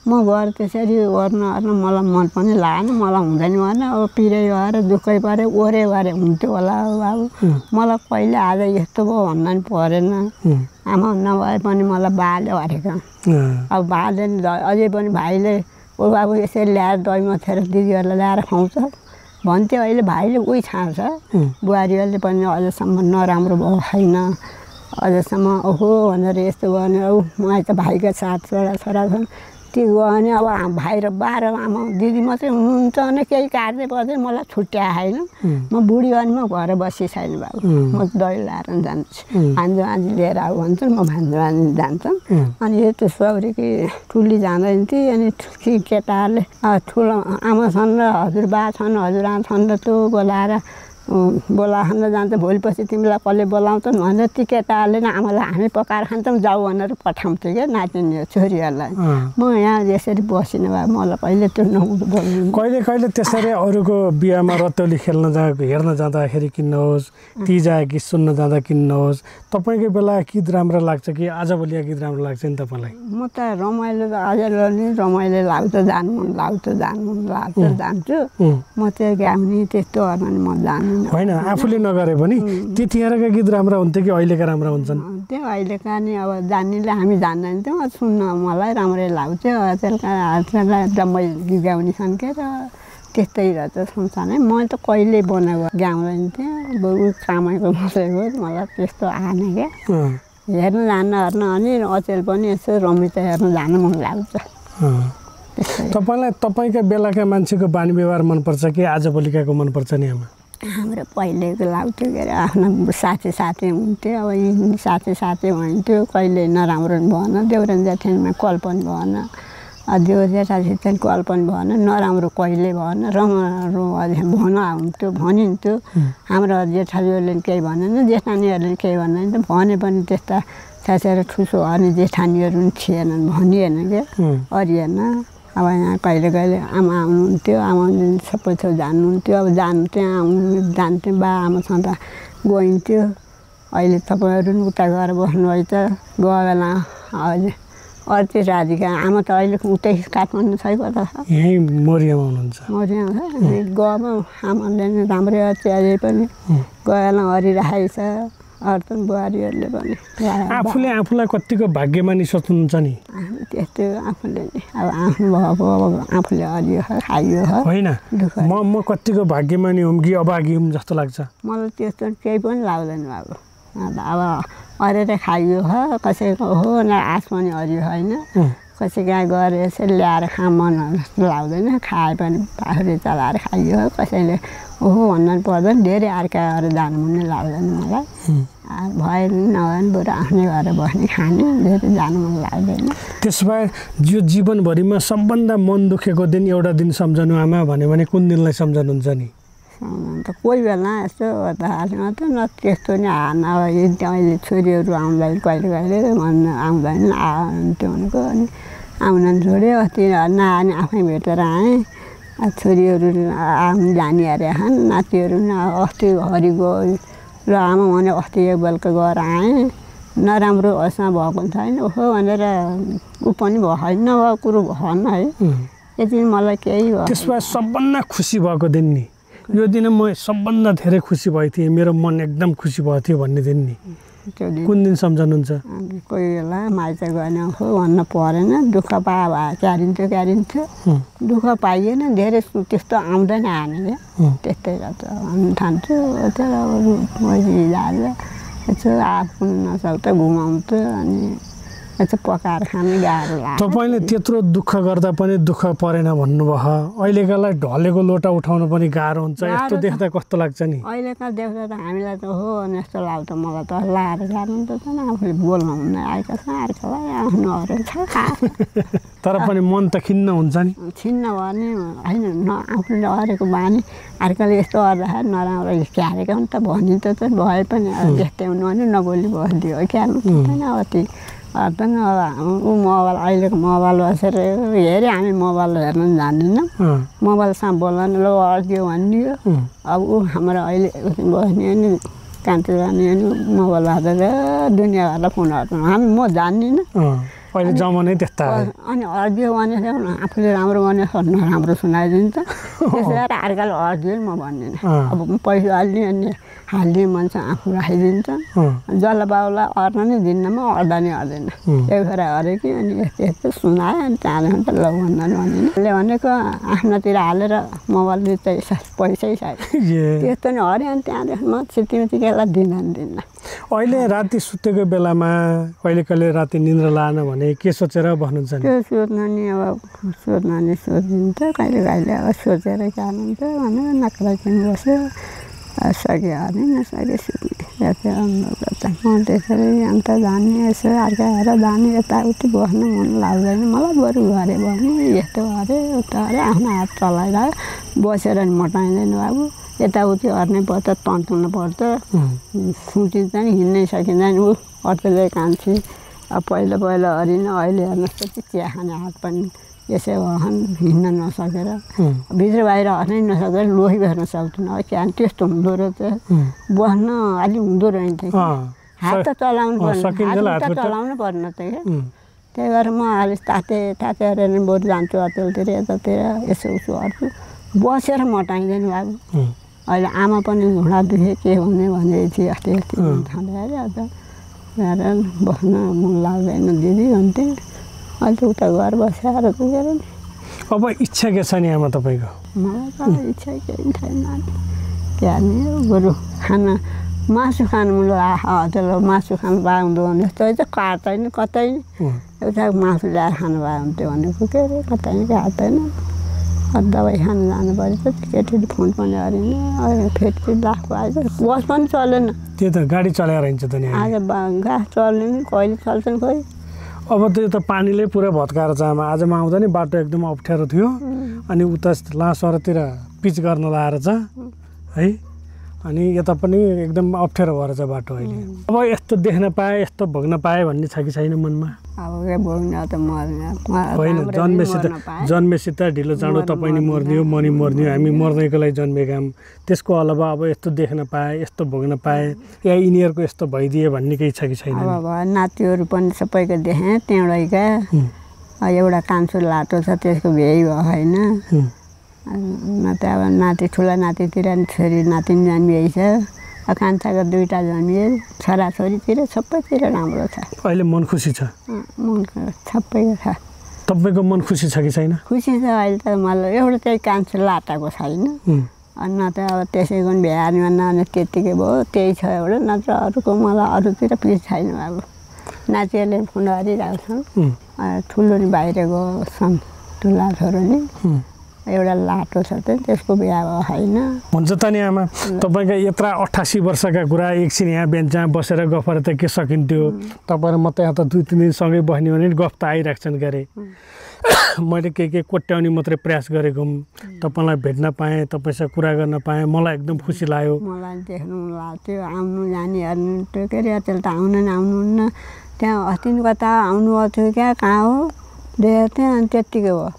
म गएर त्यसरी ओर्न मलाई मन पनि लागेन मलाई हुँदैन भएन अब पिरै भएर दुःखै पऱ्यो ओरे भरे हुन्थ्यो होला बाबु मलाई कहिले आज यस्तो भयो भन्न नि परेन आमा नभए पनि मलाई बाले हरेको अब बाले अझै पनि भाइले ओ बाबु यसरी ल्याएर दही मथेर दिदीहरूलाई ल्याएर खुवाउँछ भन्थ्यो अहिले भाइले उही छाड्छ बुहारीहरूले पनि अझसम्म नराम्रो भएको छैन अझसम्म ओहो भनेर यस्तो गर्ने औ मलाई त भाइका 7 छोरा छन् त्यो गयो भने अब भाइ र बा र आमा दिदी मात्रै हुनुहुन्छ भने केही काट्दै पर्दैन मलाई छुट्याए छैन म बुढी अनि म घर बसी छैन बाबु म दही ल्याएर जान्छु भान्जो आजी लिएर आऊ भन्छन् म भान्जो आजी जान्छन् अनि यो त्यो सौरीकी ठुली जाँदैन थिएँ अनि केटाहरूले ठुलो आमा छन् र हजुरबा छन् हजुरआमा छन् र त्यो बोलाएर जान्छ भोलिपछि तिमीलाई कसले बोलाउँछन् भनेर ती केटाहरूले नै आमालाई हामी पकाएर खान्छौँ जाऊ भनेर पठाउँथ्यो क्या नातिनी छोरीहरूलाई म यहाँ यसरी बसिनँ भए मलाई कहिले त्यो बोल्नु कहिले त्यसरी अरूको बिहामा रतौली खेल्न हेर्न जाँदाखेरि किन्नुहोस् तिजा गीत सुन्न जाँदा किन्नुहोस् तपाईँको बेला गीत राम्रो लाग्छ कि आजभोलिका गीत राम्रो लाग्छ नि तपाईँलाई म त रमाइलो त अझै रमाइलो लाग्छ जान्छु म त्यो गाउने त्यस्तो गर्नु म जान्नु होइन आफूले नगरे पनि त्यतिखेरका गीत राम्रा हुन्थ्यो कि अहिलेका राम्रा हुन्छन् त्यो अहिलेका नि अब जान्नेले हामी जान्दैन थियो सुन्न मलाई राम्रै लाग्थ्यो आजकल जम्मै गीत गाउने छन् के र त्यस्तै रहेछ संसारै म त कहिले बनाएको गाउँदैन थिएँ बरु कामैको बसेको मलाई त्यस्तो आएन क्या हेर्न जान्न अनि अचेल पनि यसो रमिता हेर्न जानु मन लाग्छ तपाईँलाई तपाईँका बेलाका मान्छेको बानी व्यवहार मनपर्छ कि आजभोलिकाको मनपर्छ नि आमा हाम्रो पहिलेको लाउँथ्यो के अरे आफ्नो साथी हुन्थ्यो। अब यी साथी भन्थ्यो कहिले नराम्रो पनि भएन, देउरानी जेठानीमा कल पनि भएन, देउर जेठासित कल पनि भएन, नराम्रो कहिले भएन, राम्रो हुन्थ्यो भनिन्थ्यो। हाम्रो जेठाजीहरूले केही भनेन, जेठानीहरूले केही भनेन, भने पनि त्यस्ता सासेर ठुसो अनि जेठानीहरू पनि थिएनन्, भनिएन क्या, अरिएन। अब यहाँ कहिले कहिले आमा आउनुहुन्थ्यो, आमा सबै थोक जान्नुहुन्थ्यो। अब त्यहाँ आउनु जान्थ्यो, बा आमा छँदा गइन्थ्यो। अहिले तपाईँहरू पनि उता गएर बस्नुभएछ, गयो बेला अहिले अर्ती राधिका आमा त अहिले उतै काठमाडौँ छै कता छ, यहीँ मोरियामा हुनुहुन्छ। मोरियामा छ, गएमा आमाले नि राम्रै अर्ती अहिले पनि गयो बेला हरिराखेको छ, अरू बुहारीहरूले पनि। आफूलाई कतिको भाग्यमानी सोच्नुहुन्छ नि? त्यस्तो आफूले नि अब आफ्नो भएको अब आफूले हरियो खाइयो होइन, म कतिको भाग्यमानी हुँ कि अभागी हुँ जस्तो लाग्छ? मलाई त्यस्तो केही पनि लाग्दैन बाबु। अब अरेर खाइयो कसैको हो न, आस पनि हरियो होइन, कसै कहाँ गएर यसरी ल्याएर मन जस्तो लाग्दैन। खाए पनि पाखुरी चलाएर खाइयो, कसैले ओहो भन्नु पर्दैन। धेरै अर्काएर जानु पनि लाग्दैन मलाई। भए पनि नभए पनि बरु आफ्नै घर बस्ने खाने, धेरै जानु मन लाग्दैन। त्यसो भए यो जीवनभरिमा सबभन्दा मन दुखेको दिन एउटा दिन सम्झनु आमा भन्यो भने कुन दिनलाई सम्झनुहुन्छ नि? त कोही बेला यस्तो हाल्छौँ त न, त्यस्तो नि हान। अब अहिले छोरीहरू आउँदैन, कहिले कहिले आउँदैन आउँथ्यो भनेको, अनि आउन छोड्यो। अस्ति नआने आफै भेटेर आएँ। छोरीहरू आउनु जाने अरे नातिहरू पनि अस्ति हरि गयो र आमा भने अस्ति एक बेलुका गएर आएँ, नराम्रो अवस्था भएको छैन ओहो भनेर ऊ पनि भएन, नभएको कुरो भएन है। यति मलाई केही भयो। त्यसो भए सबभन्दा खुसी भएको दिन नि, यो दिन म सबभन्दा धेरै खुसी भएको थिएँ, मेरो मन एकदम खुसी भएको थियो भन्ने दिन नि, कुन दिन सम्झनुहुन्छ? कोही बेला माइत गएन हो भन्न परेन, दुःख भए क्यारिन्थ्यो, दुःख पाइएन, धेरै त्यस्तो आउँदैन हामीले, त्यस्तै भन्नु ठान्छु। त्यहाँ मैले जाएर यसो आफू नसक्दा घुमाउँथ्यो, अनि यसो पकाएर खाने गाह्रो लाग्छ। तपाईँले त्यत्रो दुःख गर्दा पनि दुःख परेन भन्नुभयो, अहिलेकालाई ढलेको लोटा उठाउनु पनि गाह्रो हुन्छ, यस्तो देख्दा कस्तो लाग्छ नि? अहिलेका देख्दा त हामीलाई त हो यस्तो लाग्छ, मलाई त लाएर जानु त छैन, आफूले बोल्नु हुन्न आएका छ, अर्कालाई आफ्नो अरू छ। तर पनि मन त खिन्न हुन्छ नि? खिन्न भने होइन, आफूले अरेको बानी अर्काले यस्तो गर्दाखेरि नराम्रो क्यारेको नि त भनिन्छ त, भए पनि त्यस्तै हुनु भने नबोली बस्दियो, क्यार्नु छैन। अति अर्दैन ऊ मोबाइल, अहिलेको मोबाइल बसेर हेऱ्यो, हामी मोबाइल हेर्नु जान्दैनौँ, मोबाइलसँग बोल्नु ल अड्क्यो भनिदियो। अब ऊ हाम्रो अहिले बस्ने नि कान्ति जाने नि मोबाइल हालेर दुनियाँभरलाई फोन गर्छ, म जान्दिनँ। अहिले जमानै त्यस्ता अनि अड्क्यो भने आफूले राम्रो भने नराम्रो सुनाइदिन्छ, त्यसै गरेर अर्काले अड्क्यो म भन्दिनँ। अब पैसा हाल्ने मान्छे आफू राखिदिन्छ, जलबाउलाई अर्न नै दिन्न, म अड्दा नि अड्दैन। त्यही भएर अरे कि अनि यस्तो यस्तो सुनायो, अनि त्यहाँदेखि त ल भन्दैन भन्दिनँ। उसले भनेको आफ्नोतिर हालेर मोबाइल पैसै छ त्यस्तो नि अरे, अनि त्यहाँदेखि म छिटिमिटिकेलाई दिन्न। अहिले राति सुतेको बेलामा कहिले कहिले राति निन्द्रा लाएन भने के सोचेर बस्नुहुन्छ? त्यो सोध्नु नि अब सोधिन्छ, कहिले कहिले अब सोचेर क्या हुन्छ भनेर नक्राइकन बस्यो, सक्यो भने नसके सुत्ने म त्यसरी अन्त जाने यसो अर्काएर जाने, यताउति बस्नु मन लाग्दैन मलाई, बरु घरे बस्ने, यस्तो गरे उता गरे आफ्नो हात चलाइरह्यो, बसेर नि मोटाइँदैन बाबु, यताउति अर्नै पर्छ, तन्काउनु पर्छ, सुटिन्छ नि, हिँड्नै सकिँदैन। ऊ अटोले कान्छी अब पहिला अरिन, अहिले हेर्नुहोस् त चिया खाने हात पनि यसै भएन, हिँड्न नसकेर भित्र बाहिर हट्नै नसकेर लोही भेट्न सक्दैन। त्यहाँ त्यस्तो हुँदो रहेछ, बस्न अलिक हुँदो रहेछ, हात त चलाउनु पर्ने त क्या। त्यही भएर म अलिक तातेर नि बरु जान्छु होटेलतिर यतातिर यसो उसो गर्छु, बसेर मोटाइँदैन बाबु। अहिले आमा पनि घुँडा दुखे के हुने भनेको थिएँ अस्ति खाँदाखेरि, अन्त बस्न मन लाग्दैन दिदी भन्थेँ, अहिले त उता घर बसेर पुगेर नि। अब इच्छा के छ नि आमा तपाईँको? मलाई त इच्छा केही छैन, क्या नि बरु खाना मासु खानु मन लाग्छ, मासु खानु पाउँदो भने जस्तो चाहिँ काट्दैन कतै, एउटा मासु ल्याएर खानु पाए हुन्थ्यो भनेको के अरे, कतै काट्दैन। दबाई खानु जानु पऱ्यो केटीले फोन पनि गरेन अहिले फेरि लाखको आएछ बस पनि चलेन त्यो त गाडी चलाएर हिँड्छ त नि आज घाँस चल्ने कहिले चल्छन् खोइ अब त्यो त पानीले पुरा भत्काएर छ आमा आजमा आउँदा नि बाटो एकदम अप्ठ्यारो थियो अनि उता लासरतिर पिच गर्न लाएर छ है अनि यता पनि एकदम अप्ठ्यारो भएर छ बाटो अहिले अब यस्तो देख्न पाए यस्तो भोग्न पाए भन्ने छ कि छैन मनमा अब भोग्न त होइन जन्मेसी त ढिलो चाँडो तपाईँ नि मर्ने हो म नि मर्ने हो हामी मर्दैको लागि जन्मेका हौँ त्यसको अलावा अब यस्तो देख्न पाए यस्तो भोग्न पाए या यिनीहरूको यस्तो भइदिए भन्ने केही छ कि छैन अब नातिहरू पनि सबैको देखेँ त्यहाँबाटका एउटा कान्छो लाटो छ त्यसको भ्याइ भयो होइन न त अब नाति ठुला नातितिर छोरी नातिनी जन्मिएछ कान्छाको 2टा जन्मिए छोराछोरीतिर सबैतिर राम्रो छ अहिले मन खुसी छ मन सबैको छ तपाईँको मन खुसी छ कि छैन खुसी छ अहिले त मलाई एउटा चाहिँ कान्छो लाटाको छैन अनि न त अब त्यसैको पनि भ्यारमा न त्यत्तिकै भयो त्यही छ एउटा नत्र अरूको मलाई अरूतिर पिस छैन अब नातिहरूले फोन गरिरहेको छन् ठुलो नि बाहिर गयो छन् ठुला छोरो नि एउटा लाटो छ त त्यसको बिहा होइन हुन्छ त नि आमा तपाईँका यत्रा 88 वर्षका कुरा एकछिन यहाँ बेन्च जहाँ बसेर गफ त के सकिन्थ्यो तपाईँ र म त यहाँ त 2-3 दिन सँगै बस्ने भने गफ त आइराख्छन् गरे मैले के कोट्याउने मात्रै प्रयास गरेको तपाईँलाई भेट्न पाएँ तपाईँसँग कुरा गर्न पाएँ मलाई एकदम खुसी लाग्यो मलाई देख्नु लाग्थ्यो आउनु जाने हेर्नु त्यो के अरे त्यसले त आउनुहुन्न त्यहाँ अस्ति कता आउनु थियो क्या कहाँ हो देखेको थिएँ अनि त्यत्तिकै हो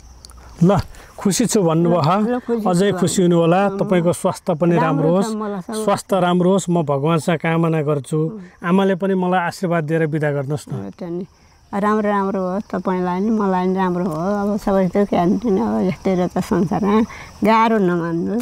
ल खुसी छु भन्नुभयो अझै खुसी हुनु होला तपाईँको स्वास्थ्य पनि राम्रो होस् स्वास्थ्य राम्रो होस् म भगवान्सँग कामना गर्छु आमाले पनि मलाई आशीर्वाद दिएर बिदा गर्नुहोस् न राम्रो राम्रो होस् तपाईँलाई नि मलाई नि राम्रो हो अब सबै त्यो क्यान्टिन अब यस्तै रहेछ संसारमा गाह्रो नमान्नु